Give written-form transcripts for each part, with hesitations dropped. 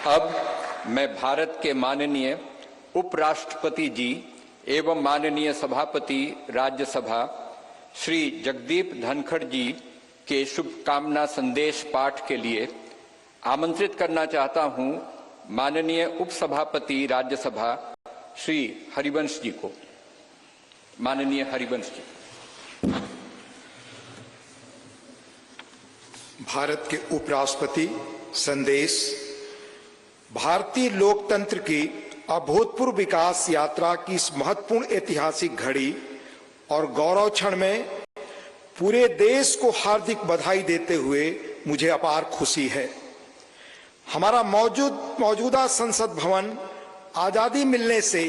अब मैं भारत के माननीय उपराष्ट्रपति जी एवं माननीय सभापति राज्यसभा श्री जगदीप धनखड़ जी के शुभकामना संदेश पाठ के लिए आमंत्रित करना चाहता हूं माननीय उपसभापति राज्यसभा श्री हरिवंश जी को। माननीय हरिवंश जी। भारत के उपराष्ट्रपति संदेश। भारतीय लोकतंत्र की अभूतपूर्व विकास यात्रा की इस महत्वपूर्ण ऐतिहासिक घड़ी और गौरव क्षण में पूरे देश को हार्दिक बधाई देते हुए मुझे अपार खुशी है। हमारा मौजूदा संसद भवन आजादी मिलने से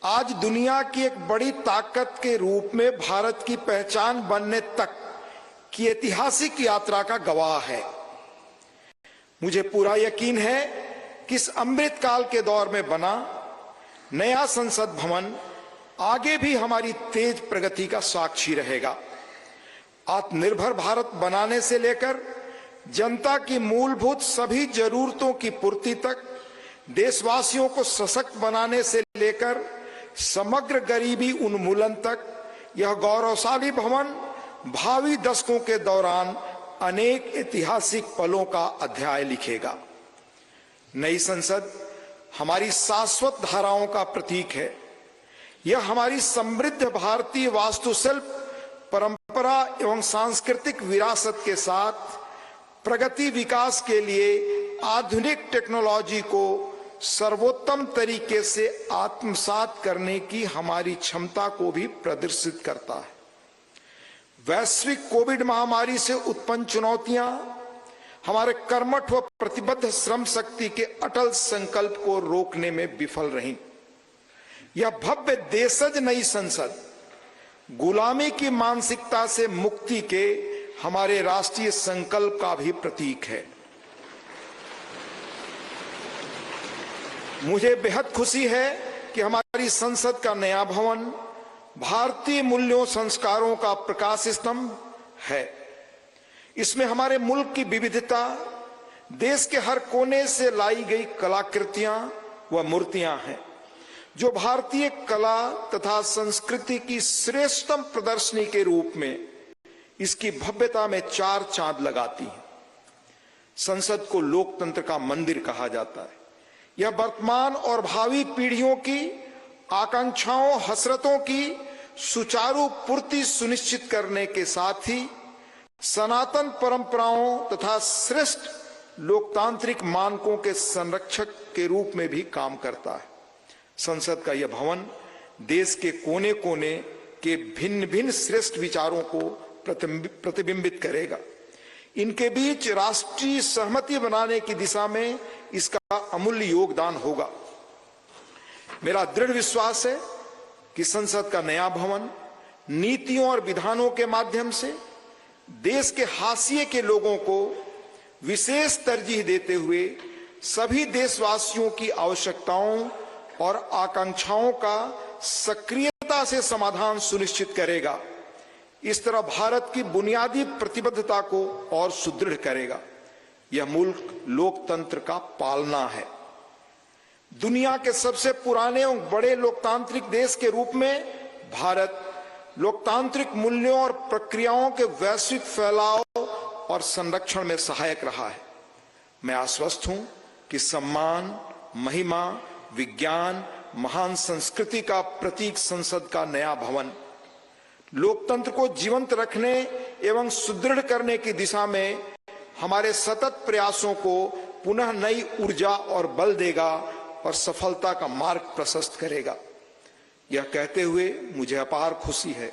आज दुनिया की एक बड़ी ताकत के रूप में भारत की पहचान बनने तक की ऐतिहासिक यात्रा का गवाह है। मुझे पूरा यकीन है कि इस अमृत काल के दौर में बना नया संसद भवन आगे भी हमारी तेज प्रगति का साक्षी रहेगा। आत्मनिर्भर भारत बनाने से लेकर जनता की मूलभूत सभी जरूरतों की पूर्ति तक, देशवासियों को सशक्त बनाने से लेकर समग्र गरीबी उन्मूलन तक यह गौरवशाली भवन भावी दशकों के दौरान अनेक ऐतिहासिक पलों का अध्याय लिखेगा। नई संसद हमारी शाश्वत धाराओं का प्रतीक है। यह हमारी समृद्ध भारतीय वास्तुशिल्प, परंपरा एवं सांस्कृतिक विरासत के साथ प्रगति विकास के लिए आधुनिक टेक्नोलॉजी को सर्वोत्तम तरीके से आत्मसात करने की हमारी क्षमता को भी प्रदर्शित करता है। वैश्विक कोविड महामारी से उत्पन्न चुनौतियां हमारे कर्मठ व प्रतिबद्ध श्रम शक्ति के अटल संकल्प को रोकने में विफल रहीं। यह भव्य देशज नई संसद गुलामी की मानसिकता से मुक्ति के हमारे राष्ट्रीय संकल्प का भी प्रतीक है। मुझे बेहद खुशी है कि हमारी संसद का नया भवन भारतीय मूल्यों संस्कारों का प्रकाश स्तंभ है। इसमें हमारे मुल्क की विविधता, देश के हर कोने से लाई गई कलाकृतियां व मूर्तियां हैं, जो भारतीय कला तथा संस्कृति की श्रेष्ठतम प्रदर्शनी के रूप में इसकी भव्यता में चार चांद लगाती हैं। संसद को लोकतंत्र का मंदिर कहा जाता है। यह वर्तमान और भावी पीढ़ियों की आकांक्षाओं, हसरतों की सुचारू पूर्ति सुनिश्चित करने के साथ ही सनातन परंपराओं तथा श्रेष्ठ लोकतांत्रिक मानकों के संरक्षक के रूप में भी काम करता है। संसद का यह भवन देश के कोने कोने के भिन्न भिन्न श्रेष्ठ विचारों को प्रतिबिंबित करेगा। इनके बीच राष्ट्रीय सहमति बनाने की दिशा में इसका अमूल्य योगदान होगा। मेरा दृढ़ विश्वास है कि संसद का नया भवन नीतियों और विधानों के माध्यम से देश के हाशिए के लोगों को विशेष तरजीह देते हुए सभी देशवासियों की आवश्यकताओं और आकांक्षाओं का सक्रियता से समाधान सुनिश्चित करेगा। इस तरह भारत की बुनियादी प्रतिबद्धता को और सुदृढ़ करेगा। यह मुल्क लोकतंत्र का पालना है। दुनिया के सबसे पुराने और बड़े लोकतांत्रिक देश के रूप में भारत लोकतांत्रिक मूल्यों और प्रक्रियाओं के वैश्विक फैलाव और संरक्षण में सहायक रहा है। मैं आश्वस्त हूं कि सम्मान, महिमा, विज्ञान, महान संस्कृति का प्रतीक संसद का नया भवन लोकतंत्र को जीवंत रखने एवं सुदृढ़ करने की दिशा में हमारे सतत प्रयासों को पुनः नई ऊर्जा और बल देगा और सफलता का मार्ग प्रशस्त करेगा। यह कहते हुए मुझे अपार खुशी है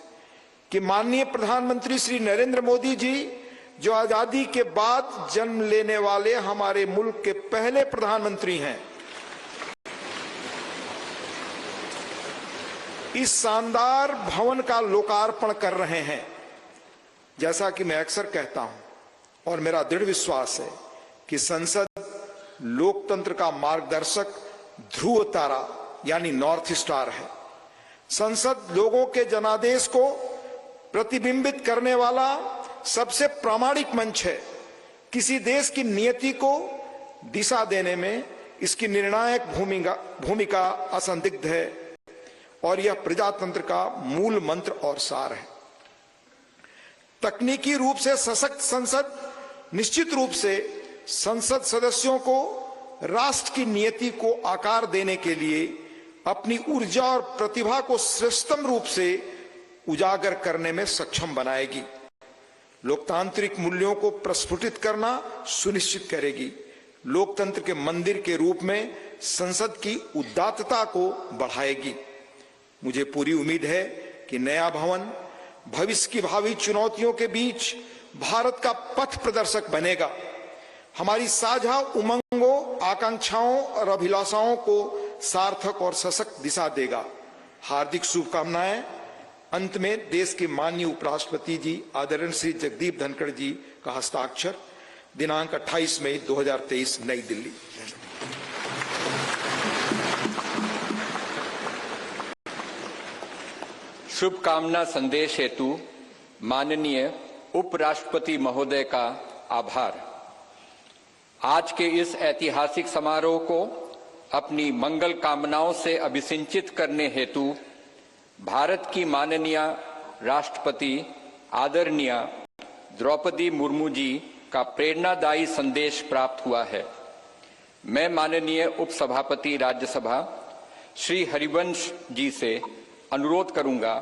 कि माननीय प्रधानमंत्री श्री नरेंद्र मोदी जी, जो आजादी के बाद जन्म लेने वाले हमारे मुल्क के पहले प्रधानमंत्री हैं, इस शानदार भवन का लोकार्पण कर रहे हैं। जैसा कि मैं अक्सर कहता हूं और मेरा दृढ़ विश्वास है कि संसद लोकतंत्र का मार्गदर्शक ध्रुव तारा यानी नॉर्थ स्टार है। संसद लोगों के जनादेश को प्रतिबिंबित करने वाला सबसे प्रामाणिक मंच है। किसी देश की नियति को दिशा देने में इसकी निर्णायक भूमिका असंदिग्ध है और यह प्रजातंत्र का मूल मंत्र और सार है। तकनीकी रूप से सशक्त संसद निश्चित रूप से संसद सदस्यों को राष्ट्र की नियति को आकार देने के लिए अपनी ऊर्जा और प्रतिभा को श्रेष्ठतम रूप से उजागर करने में सक्षम बनाएगी, लोकतांत्रिक मूल्यों को प्रस्फुटित करना सुनिश्चित करेगी, लोकतंत्र के मंदिर के रूप में संसद की उदात्तता को बढ़ाएगी। मुझे पूरी उम्मीद है कि नया भवन भविष्य की भावी चुनौतियों के बीच भारत का पथ प्रदर्शक बनेगा, हमारी साझा उमंगों, आकांक्षाओं और अभिलाषाओं को सार्थक और सशक्त दिशा देगा। हार्दिक शुभकामनाएं। अंत में देश के माननीय उपराष्ट्रपति जी आदरणीय श्री जगदीप धनखड़ जी का हस्ताक्षर, दिनांक 28 मई 2023, नई दिल्ली। शुभकामना संदेश हेतु माननीय उपराष्ट्रपति महोदय का आभार। आज के इस ऐतिहासिक समारोह को अपनी मंगल कामनाओं से अभिसिंचित करने हेतु भारत की माननीय राष्ट्रपति आदरणीय द्रौपदी मुर्मू जी का प्रेरणादायी संदेश प्राप्त हुआ है। मैं माननीय उपसभापति राज्यसभा श्री हरिवंश जी से अनुरोध करूंगा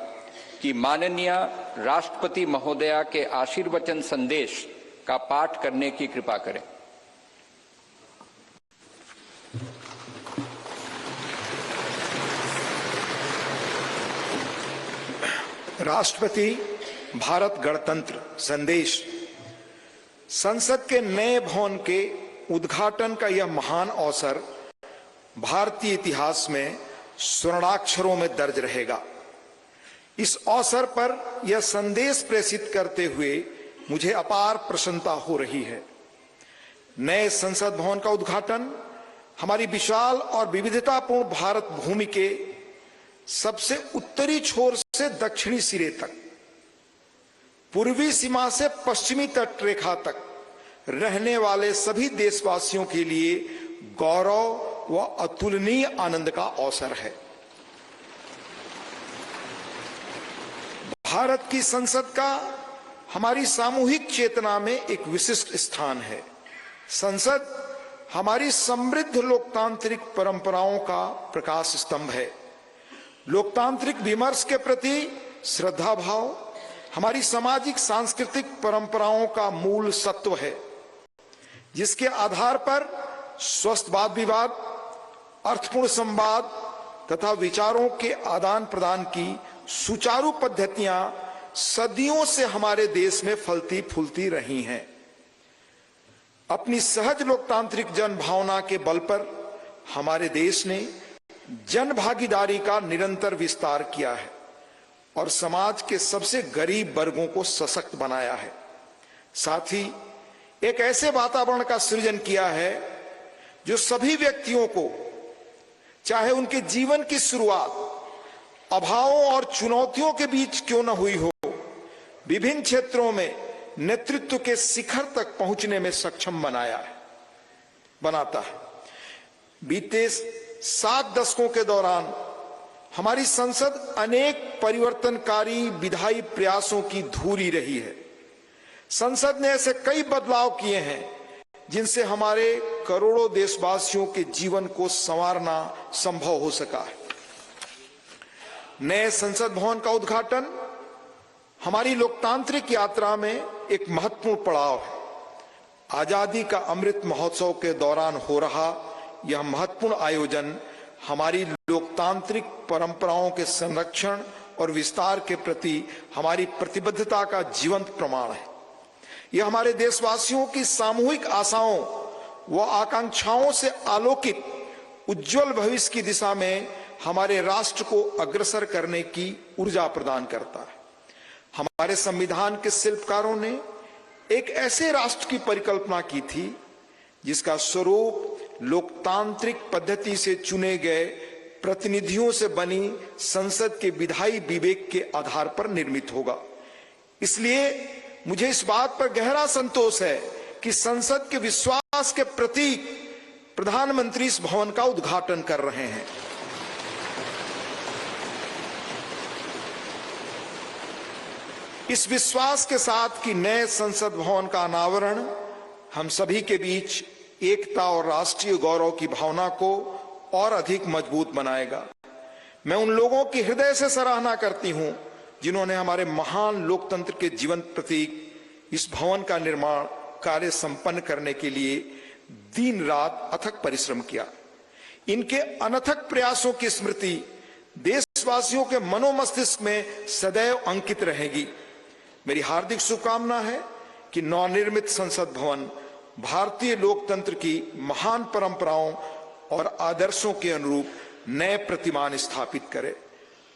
कि माननीय राष्ट्रपति महोदया के आशीर्वचन संदेश का पाठ करने की कृपा करें। राष्ट्रपति भारत गणतंत्र संदेश। संसद के नए भवन के उद्घाटन का यह महान अवसर भारतीय इतिहास में स्वर्णाक्षरों में दर्ज रहेगा। इस अवसर पर यह संदेश प्रेषित करते हुए मुझे अपार प्रसन्नता हो रही है। नए संसद भवन का उद्घाटन हमारी विशाल और विविधतापूर्ण भारत भूमि के सबसे उत्तरी छोर से दक्षिणी सिरे तक, पूर्वी सीमा से पश्चिमी तट रेखा तक रहने वाले सभी देशवासियों के लिए गौरव व अतुलनीय आनंद का अवसर है। भारत की संसद का हमारी सामूहिक चेतना में एक विशिष्ट स्थान है। संसद हमारी समृद्ध लोकतांत्रिक परंपराओं का प्रकाश स्तंभ है। लोकतांत्रिक विमर्श के प्रति श्रद्धा भाव हमारी सामाजिक सांस्कृतिक परंपराओं का मूल सत्व है, जिसके आधार पर स्वस्थ वाद विवाद, अर्थपूर्ण संवाद तथा विचारों के आदान प्रदान की सुचारू पद्धतियां सदियों से हमारे देश में फलती फूलती रही हैं। अपनी सहज लोकतांत्रिक जन भावना के बल पर हमारे देश ने जन भागीदारी का निरंतर विस्तार किया है और समाज के सबसे गरीब वर्गों को सशक्त बनाया है। साथ ही एक ऐसे वातावरण का सृजन किया है जो सभी व्यक्तियों को, चाहे उनके जीवन की शुरुआत अभावों और चुनौतियों के बीच क्यों न हुई हो, विभिन्न क्षेत्रों में नेतृत्व के शिखर तक पहुंचने में सक्षम बनाता है। बीते 7 दशकों के दौरान हमारी संसद अनेक परिवर्तनकारी विधायी प्रयासों की धूरी रही है। संसद ने ऐसे कई बदलाव किए हैं जिनसे हमारे करोड़ों देशवासियों के जीवन को संवारना संभव हो सका है। नए संसद भवन का उद्घाटन हमारी लोकतांत्रिक यात्रा में एक महत्वपूर्ण पड़ाव है। आजादी का अमृत महोत्सव के दौरान हो रहा यह महत्वपूर्ण आयोजन हमारी लोकतांत्रिक परंपराओं के संरक्षण और विस्तार के प्रति हमारी प्रतिबद्धता का जीवंत प्रमाण है। यह हमारे देशवासियों की सामूहिक आशाओं व आकांक्षाओं से आलोकित उज्जवल भविष्य की दिशा में हमारे राष्ट्र को अग्रसर करने की ऊर्जा प्रदान करता है। हमारे संविधान के शिल्पकारों ने एक ऐसे राष्ट्र की परिकल्पना की थी जिसका स्वरूप लोकतांत्रिक पद्धति से चुने गए प्रतिनिधियों से बनी संसद के विधायी विवेक के आधार पर निर्मित होगा। इसलिए मुझे इस बात पर गहरा संतोष है कि संसद के विश्वास के प्रतीक प्रधानमंत्री इस भवन का उद्घाटन कर रहे हैं। इस विश्वास के साथ कि नए संसद भवन का अनावरण हम सभी के बीच एकता और राष्ट्रीय गौरव की भावना को और अधिक मजबूत बनाएगा। मैं उन लोगों की हृदय से सराहना करती हूं जिन्होंने हमारे महान लोकतंत्र के जीवंत प्रतीक इस भवन का निर्माण कार्य संपन्न करने के लिए दिन रात अथक परिश्रम किया। इनके अनथक प्रयासों की स्मृति देशवासियों के मनोमस्तिष्क में सदैव अंकित रहेगी। मेरी हार्दिक शुभकामना है कि नवनिर्मित संसद भवन भारतीय लोकतंत्र की महान परंपराओं और आदर्शों के अनुरूप नए प्रतिमान स्थापित करे।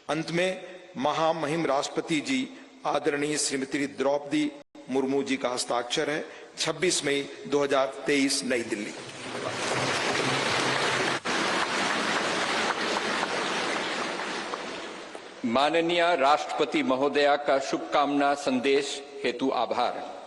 अंत में महामहिम राष्ट्रपति जी आदरणीय श्रीमती द्रौपदी मुर्मू जी का हस्ताक्षर है। 26 मई 2023 नई दिल्ली। माननीय राष्ट्रपति महोदया का शुभकामना संदेश हेतु आभार।